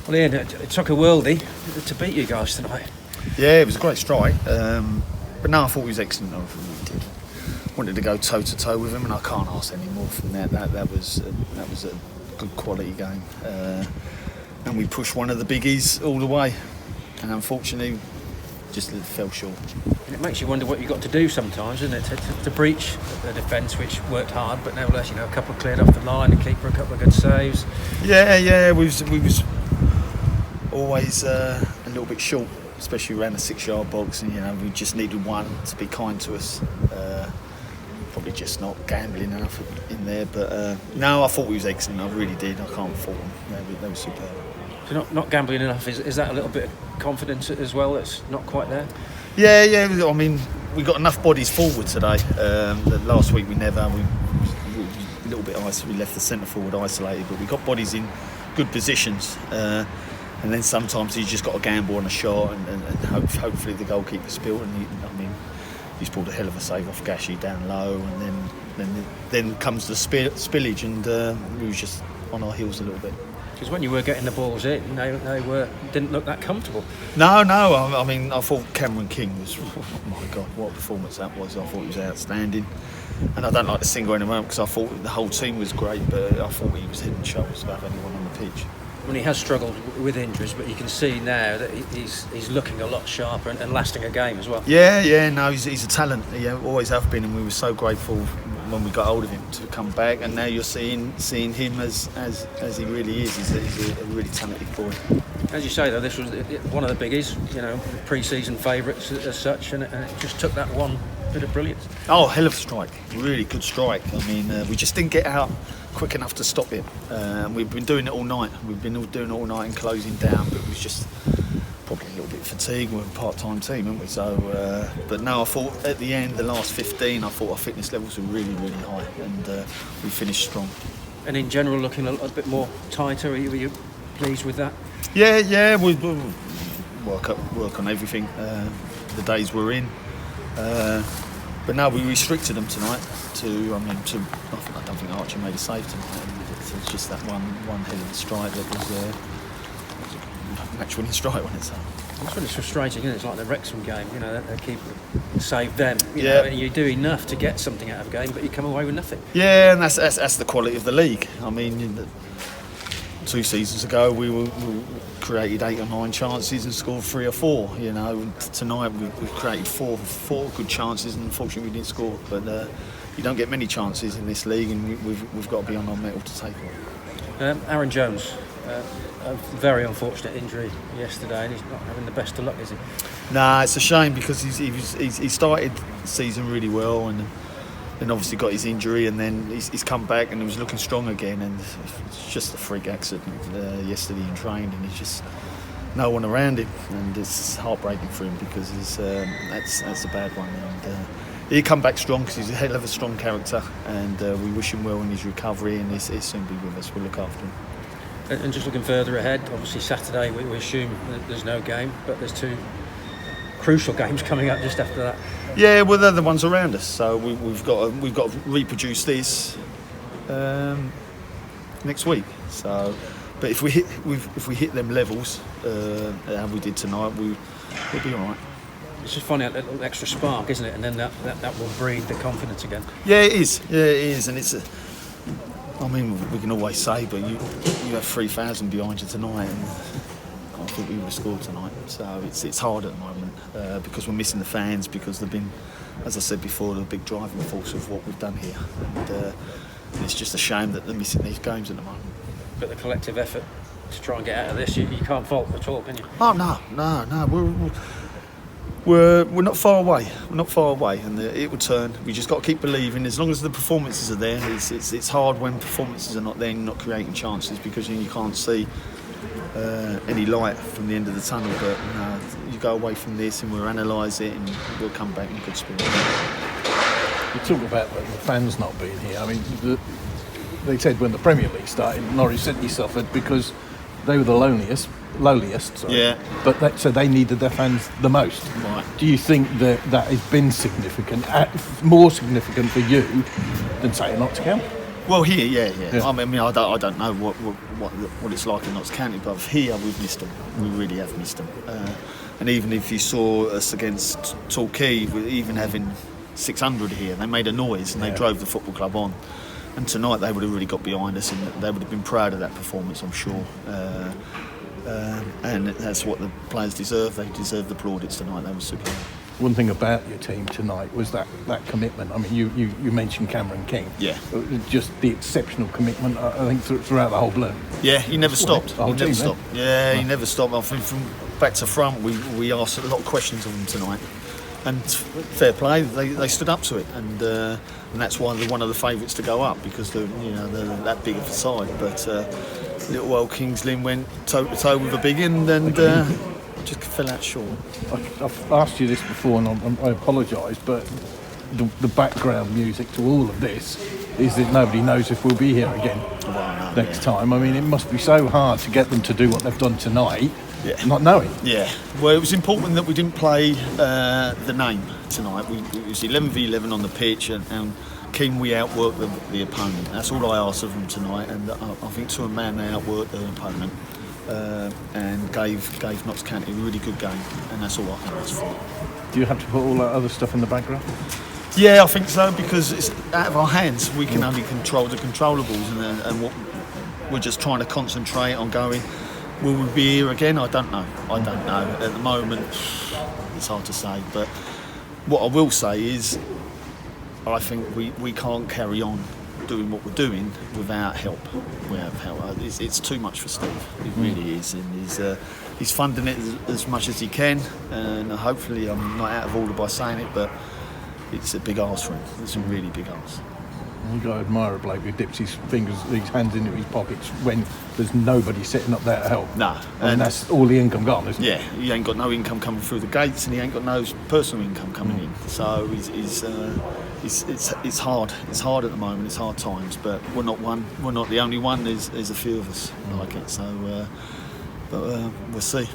Well, Ian, it took a worldie to beat you guys tonight. Yeah, it was a great strike. But no, I thought he was excellent. I really did. Wanted to go toe to toe with him, and I can't ask any more from that. That was a good quality game, and we pushed one of the biggies all the way, and unfortunately, just fell short. And it makes you wonder what you've got to do sometimes, isn't it, to breach the defence, which worked hard, but nevertheless, a couple cleared off the line, the keeper a couple of good saves. Yeah, we was always a little bit short, especially around the 6-yard box, and we just needed one to be kind to us. Probably just not gambling enough in there, but no, I thought he was excellent. I really did. I can't fault him. They were superb. So not gambling enough, is that a little bit of confidence as well that's not quite there? Yeah. I mean, we got enough bodies forward today. Last week we never. We a little bit isolated. We left the centre forward isolated, but we got bodies in good positions. And then sometimes you just got to gamble on a shot, and hopefully the goalkeeper spilled. And he's pulled a hell of a save off Gashi down low, and then comes the spillage, and we was just on our heels a little bit. Because when you were getting the balls in, they didn't look that comfortable. No. I mean, I thought Cameron King was. Oh my God, what a performance that was! I thought he was outstanding, and I don't like to single anyone out because I thought the whole team was great, but I thought he was head and shoulders above anyone on the pitch. When he has struggled with injuries, but you can see now that he's looking a lot sharper and lasting a game as well. Yeah, no, he's a talent. He always have been, and we were so grateful when we got hold of him to come back. And now you're seeing him as he really is. He's a really talented boy. As you say, though, this was one of the biggies, pre-season favourites as such, and it just took that one bit of brilliance. Oh, hell of a strike! Really good strike. I mean, we just didn't get out quick enough to stop it. We've been doing it all night. We've been doing it all night and closing down, but it was just probably a little bit fatigued. We're a part-time team, aren't we? So, but no, I thought at the end, the last 15, I thought our fitness levels were really, really high, and we finished strong. And in general, looking a bit more tighter. Were you pleased with that? Yeah. We work on everything. The days we're in. But no, we restricted them tonight I don't think Archie made a save tonight. It was just that one hell of a strike that was a match-winning strike, wasn't it? So. That's really frustrating, isn't it? It's like the Wrexham game, they keep saved them. And you do enough to get something out of a game, but you come away with nothing. Yeah, and that's the quality of the league. I mean, 2 seasons ago we created 8 or 9 chances and scored 3 or 4. Tonight we created four good chances, and unfortunately we didn't score. But you don't get many chances in this league, and we've got to be on our mettle to take it. Aaron Jones, a very unfortunate injury yesterday, and he's not having the best of luck, is he? Nah, it's a shame because he started the season really well, and then obviously got his injury, and then he's come back and he was looking strong again, and it's just a freak accident yesterday in training, and he's just no one around him, and it's heartbreaking for him because that's a bad one. And he'll come back strong because he's a hell of a strong character, and we wish him well in his recovery, and he'll soon be with us. We'll look after him. And just looking further ahead, obviously Saturday we assume that there's no game, but there's 2 crucial games coming up just after that. Yeah, well, they're the ones around us, so we've got to reproduce this next week. So, but if we hit them levels how we did tonight, we'll be all right. It's just finding that little extra spark, isn't it? And then that will breed the confidence again. Yeah, it is, and it's. I mean, we can always say, but you have 3,000 behind you tonight, and I think we would have scored tonight. So it's hard at the moment because we're missing the fans, because they've been, as I said before, the big driving force of what we've done here. And it's just a shame that they're missing these games at the moment. But the collective effort to try and get out of this, you can't fault at all, can you? Oh no. We're not far away. We're not far away, and it will turn. We just got to keep believing. As long as the performances are there, it's hard when performances are not there and you're not creating chances, because you can't see any light from the end of the tunnel. But you go away from this and we'll analyse it, and we'll come back in good spirit. You talk about the fans not being here. I mean, they said when the Premier League started, Norwich City suffered because they were the lowliest. Yeah. But so they needed their fans the most. Right. Do you think that has been significant, more significant for you than say Nottingham? Well, here, yeah. I mean, I don't know what it's like in Notts County, but here we've missed them. We really have missed them. And even if you saw us against Torquay, even having 600 here, they made a noise and they drove the football club on. And tonight they would have really got behind us, and they would have been proud of that performance, I'm sure. And that's what the players deserve. They deserve the plaudits tonight. They were superb. One thing about your team tonight was that commitment. I mean, you mentioned Cameron King. Yeah. Just the exceptional commitment, I think, throughout the whole bloom. Yeah, he never stopped. The whole team, Yeah, he never stopped. I think from back to front, we asked a lot of questions of him tonight. And fair play, they stood up to it, and that's why they're one of the favourites to go up, because they're that big of a side. But little old Kings Lynn went toe to toe with a big end and just fell out short. I've asked you this before, and I apologise, but the background music to all of this is that nobody knows if we'll be here again next time. I mean, it must be so hard to get them to do what they've done tonight. Yeah. Not knowing. Yeah. Well, it was important that we didn't play the name tonight. It was 11v11 on the pitch, and keen we outworked the opponent. That's all I asked of them tonight, and I think to a man they outworked the opponent and gave Notts County a really good game, and that's all I can ask for. Do you have to put all that other stuff in the background? Yeah, I think so, because it's out of our hands. We can only control the controllables, and what we're just trying to concentrate on going. Will we be here again? I don't know. At the moment, it's hard to say. But what I will say is, I think we can't carry on doing what we're doing without help. It's too much for Steve. It really is, and he's funding it as much as he can. And hopefully, I'm not out of order by saying it, but it's a big arse for him. It's a really big arse. You've got to admire a bloke who dips his hands into his pockets when there's nobody sitting up there to help. No. And that's all the income gone, isn't it? Yeah, he ain't got no income coming through the gates, and he ain't got no personal income coming in. So it's hard. It's hard at the moment. It's hard times, but we're not the only one. There's a few of us like it. So, but we'll see.